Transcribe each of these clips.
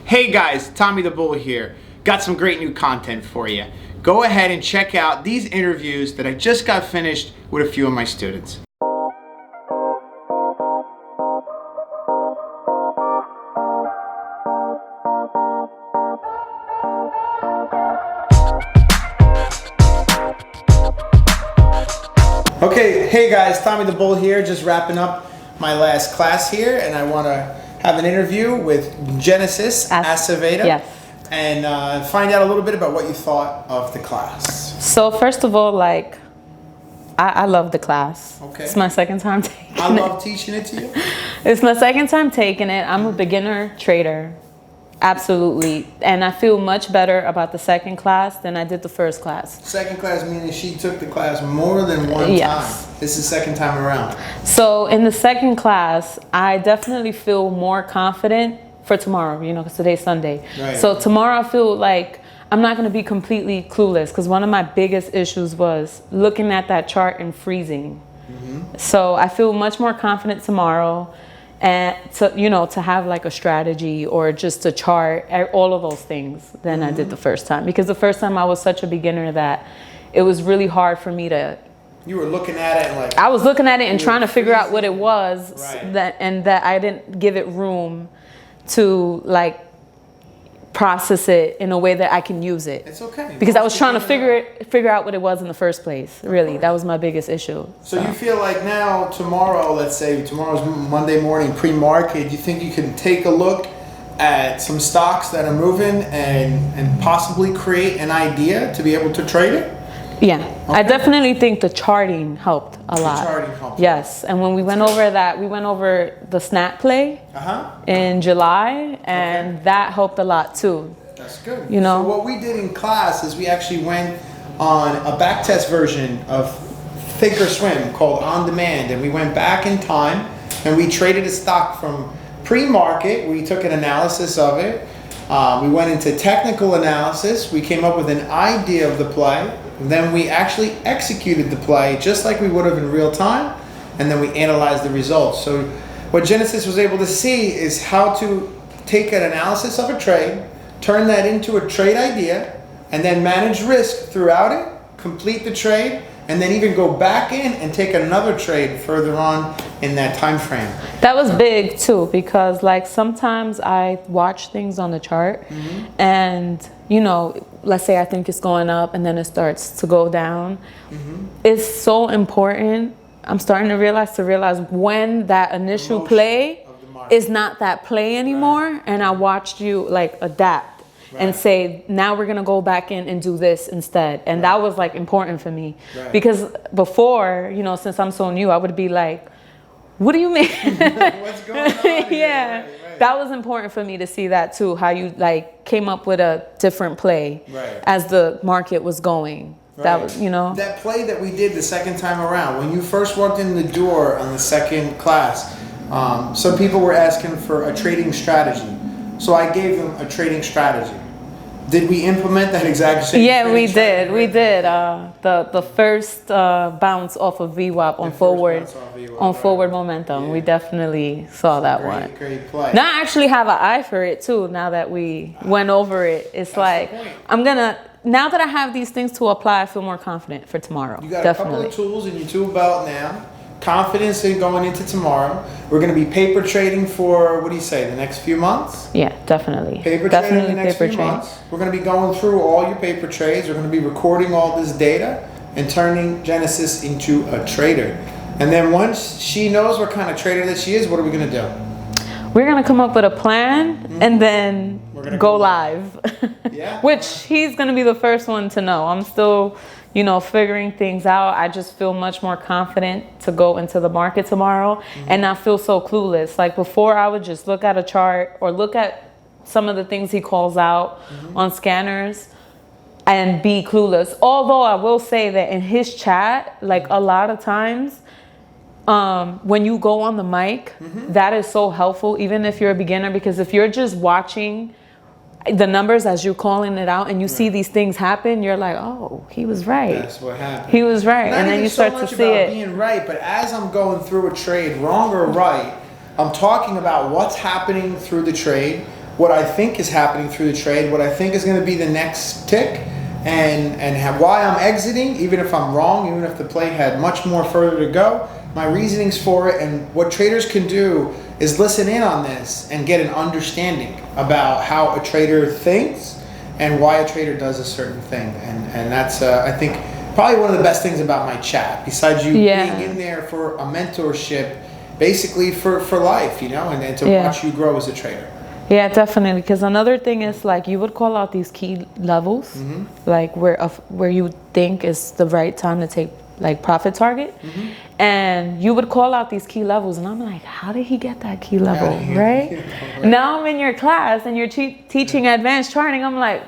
Hey guys, Tommy the Bull here. Got some great new content for you. Go ahead and check out these interviews that I just got finished with a few of my students. Okay, hey guys, Tommy the Bull here, just wrapping up my last class here, and I want to have an interview with Genesis Acevedo, yes, and find out a little bit about what you thought of the class. So first of all, I love the class. Okay. It's my second time taking it. I love teaching it to you. It's my second time taking it. I'm a beginner trader. Absolutely. And I feel much better about the second class than I did the first class. Second class meaning she took the class more than one time. This is second time around. So in the second class, I definitely feel more confident for tomorrow, because today's Sunday. Right. So tomorrow I feel like I'm not going to be completely clueless, because one of my biggest issues was looking at that chart and freezing. Mm-hmm. So I feel much more confident tomorrow. And to have like a strategy or just a chart, all of those things than I did the first time. Because the first time I was such a beginner that it was really hard for me to... You were looking at it and like... I was looking at it and trying to figure out what it was, right. that I didn't give it room to process it in a way that I can use it. It's okay. Because I was trying to figure out what it was in the first place. Really, that was my biggest issue. So you feel like now, tomorrow, let's say tomorrow's Monday morning pre-market, you think you can take a look at some stocks that are moving and possibly create an idea to be able to trade it? Yeah, okay. I definitely think the charting helped a lot. The charting helped. Yes, and when we went over that, we went over the snap play in July, and that helped a lot too. That's good. So what we did in class is we actually went on a backtest version of Think or Swim called On Demand, and we went back in time and we traded a stock from pre-market. We took an analysis of it. We went into technical analysis. We came up with an idea of the play. Then we actually executed the play just like we would have in real time, and then we analyzed the results. So what Genesis was able to see is how to take an analysis of a trade, turn that into a trade idea, and then manage risk throughout it, complete the trade, and then even go back in and take another trade further on in that time frame. That was big too, because sometimes I watch things on the chart, and let's say I think it's going up and then it starts to go down. It's so important. I'm starting to realize when that initial play is not that play anymore, and I watched you adapt. Right. And say, now we're going to go back in and do this instead. And that was important for me. Right. Because before, since I'm so new, I would be like, what do you mean? What's going on here? Yeah. Right. That was important for me to see that too, how you came up with a different play as the market was going. Right. That was, That play that we did the second time around, when you first walked in the door on the second class, some people were asking for a trading strategy. So I gave them a trading strategy. Did we implement that exact same? Yeah, we did. We did. The first bounce off of VWAP on forward momentum. Yeah. We definitely saw that one. Great play. Now I actually have an eye for it too. Now that we went over it, it's now that I have these things to apply, I feel more confident for tomorrow. You got a couple of tools in your tool belt now. Confidence in going into tomorrow. We're going to be paper trading for, what do you say, the next few months? Yeah, definitely. Paper trading in the next few months. We're going to be going through all your paper trades. We're going to be recording all this data and turning Genesis into a trader. And then once she knows what kind of trader that she is, what are we going to do? We're going to come up with a plan and then go live. Yeah. Which he's going to be the first one to know. I'm still... figuring things out. I just feel much more confident to go into the market tomorrow and not feel so clueless. Before, I would just look at a chart or look at some of the things he calls out on scanners and be clueless. Although I will say that in his chat, a lot of times, when you go on the mic, that is so helpful, even if you're a beginner, because if you're just watching the numbers as you're calling it out and you see these things happen, you're like, oh, he was right. That's what happened. He was right. Not and then you start so to much see about it. Being right, but as I'm going through a trade, wrong or right, I'm talking about what's happening through the trade, what I think is happening through the trade, what I think is going to be the next tick, and why I'm exiting, even if I'm wrong, even if the play had much more further to go, my reasonings for it, and what traders can do is listen in on this and get an understanding about how a trader thinks and why a trader does a certain thing. And that's, I think, probably one of the best things about my chat, besides you being in there for a mentorship, basically for life, you know, and to watch you grow as a trader. Yeah, definitely. Because another thing is, like, you would call out these key levels, like where you think is the right time to take like profit target, and you would call out these key levels, and I'm like, how did he get that key level, right? Now I'm in your class and you're teaching advanced charting. I'm like,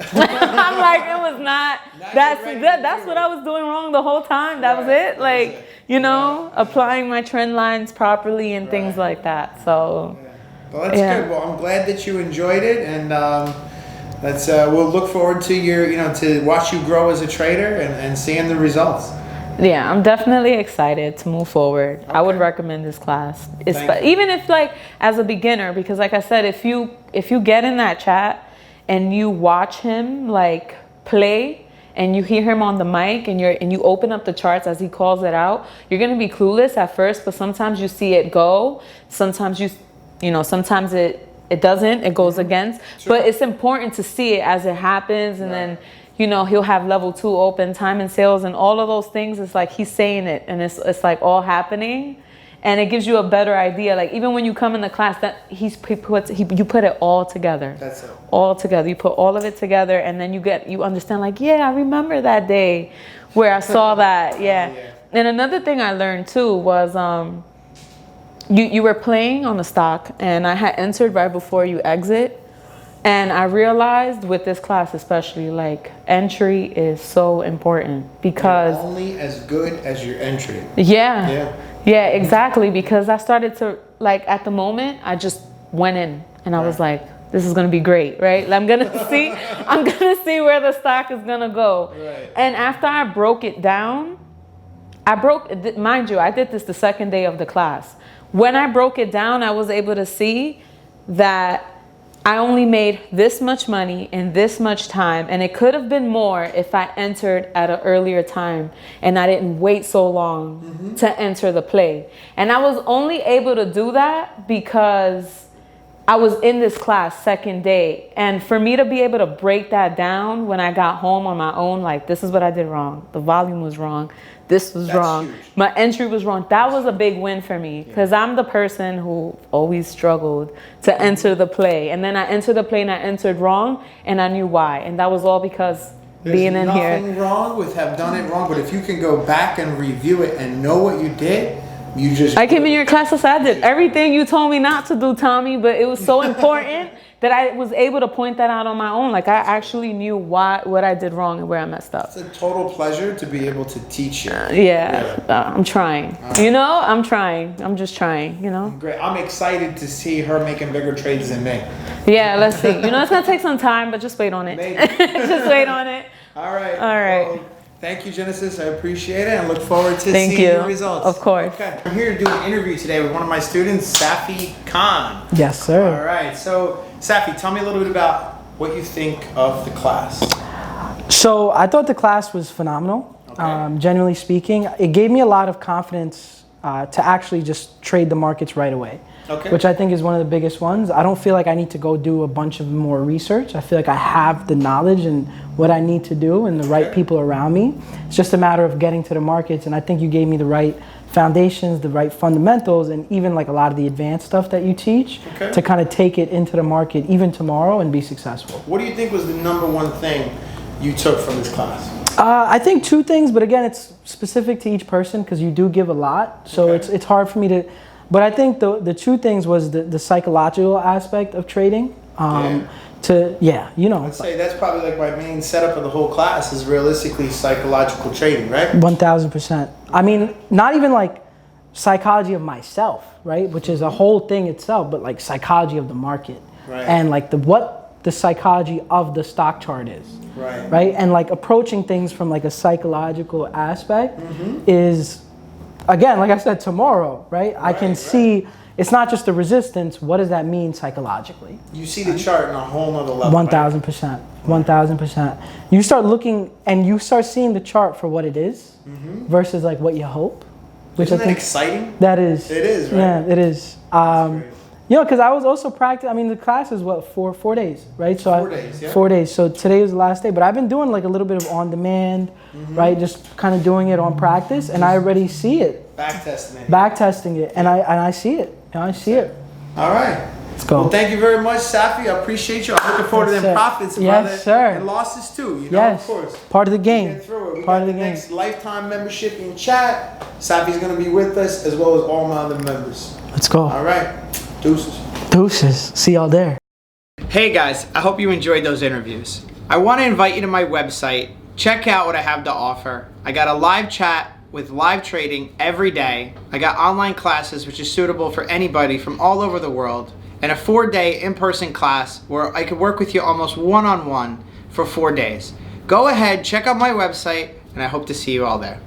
I'm like, it was not. That's what I was doing wrong the whole time. That was it. Like, you know, applying my trend lines properly and things like that. So. Well, that's good. Well, I'm glad that you enjoyed it, and we'll look forward to to watch you grow as a trader and seeing the results. Yeah, I'm definitely excited to move forward. Okay. I would recommend this class, even if like as a beginner, because like I said, if you get in that chat and you watch him like play, and you hear him on the mic, and you open up the charts as he calls it out, you're gonna be clueless at first, but sometimes you see it go. Sometimes sometimes it doesn't, it goes against. Sure. But it's important to see it as it happens, and then, he'll have level 2 open, time and sales, and all of those things. It's like he's saying it, and it's like all happening, and it gives you a better idea. Like even when you come in the class, that you put it all together. That's it. All together. You put all of it together, and then you understand. Like, yeah, I remember that day where I saw that. Yeah. And another thing I learned too was You were playing on the stock, and I had entered right before you exit, and I realized with this class especially, like, entry is so important, because you're only as good as your entry. Yeah, exactly, because I started to, like, at the moment I just went in and I was like, this is gonna be great, right? I'm gonna see where the stock is gonna go. Right. And after I broke it down, mind you, I did this the second day of the class. When I broke it down, I was able to see that I only made this much money in this much time, and it could have been more if I entered at an earlier time and I didn't wait so long to enter the play. And I was only able to do that because I was in this class second day. And for me to be able to break that down when I got home on my own, like, this is what I did wrong. The volume was wrong. This was wrong. Huge. My entry was wrong. That was a big win for me, because I'm the person who always struggled to enter the play. And then I entered the play and I entered wrong, and I knew why. And that was all because being in here. There's nothing wrong with have done it wrong, but if you can go back and review it and know what you did, I came in your class and said I did everything you told me not to do, Tommy, but it was so important that I was able to point that out on my own. Like, I actually knew what I did wrong and where I messed up. It's a total pleasure to be able to teach you. I'm trying. I'm trying. I'm just trying, Great. I'm excited to see her making bigger trades than me. Yeah, let's see. It's going to take some time, but just wait on it. Just wait on it. All right. All right. Well, thank you, Genesis. I appreciate it, and look forward to seeing your results. Of course. Okay. I'm here to do an interview today with one of my students, Safi Khan. Yes, sir. All right. So, Safi, tell me a little bit about what you think of the class. So, I thought the class was phenomenal. Okay. Generally speaking, it gave me a lot of confidence to actually just trade the markets right away. Okay. Which I think is one of the biggest ones. I don't feel like I need to go do a bunch of more research. I feel like I have the knowledge and what I need to do and the right people around me. It's just a matter of getting to the markets, and I think you gave me the right foundations, the right fundamentals, and even like a lot of the advanced stuff that you teach to kind of take it into the market even tomorrow and be successful. What do you think was the number one thing you took from this class? I think two things, but again, it's specific to each person because you do give a lot. So it's hard for me to... But I think the two things was the psychological aspect of trading. I'd say that's probably like my main setup of the whole class is realistically psychological trading, right? 1000%. I mean, not even like psychology of myself, right? Which is a whole thing itself, but like psychology of the market. Right. And like what the psychology of the stock chart is. Right? And like approaching things from like a psychological aspect is... Again, like I said, tomorrow, right? I can see, it's not just the resistance. What does that mean psychologically? You see the chart on a whole nother level. 1,000%. 1,000%. You start looking and you start seeing the chart for what it is versus like what you hope. Which Isn't I think that exciting? That is. It is, right? Yeah, it is. You know, because I was also practicing. I mean, the class is what, 4 days, right? So 4 days, yeah. 4 days. So today was the last day, but I've been doing like a little bit of on demand, right? Just kind of doing it on practice, and I already see it. Back testing it. Back testing it, and I see it. I see it. All right. Let's go. Well, thank you very much, Safi. I appreciate you. I'm looking forward to Yes, them sir. profits, Yes, brother. sir. And losses too. You know, Yes. of course. Part of the game. Get through it. We Part got of the the game. next lifetime membership in chat. Safi's gonna be with us as well as all my other members. Let's go. All right. Deuces. Deuces. See y'all there. Hey guys, I hope you enjoyed those interviews. I want to invite you to my website. Check out what I have to offer. I got a live chat with live trading every day. I got online classes which is suitable for anybody from all over the world. And a 4-day in-person class where I could work with you almost one-on-one for 4 days. Go ahead, check out my website, and I hope to see you all there.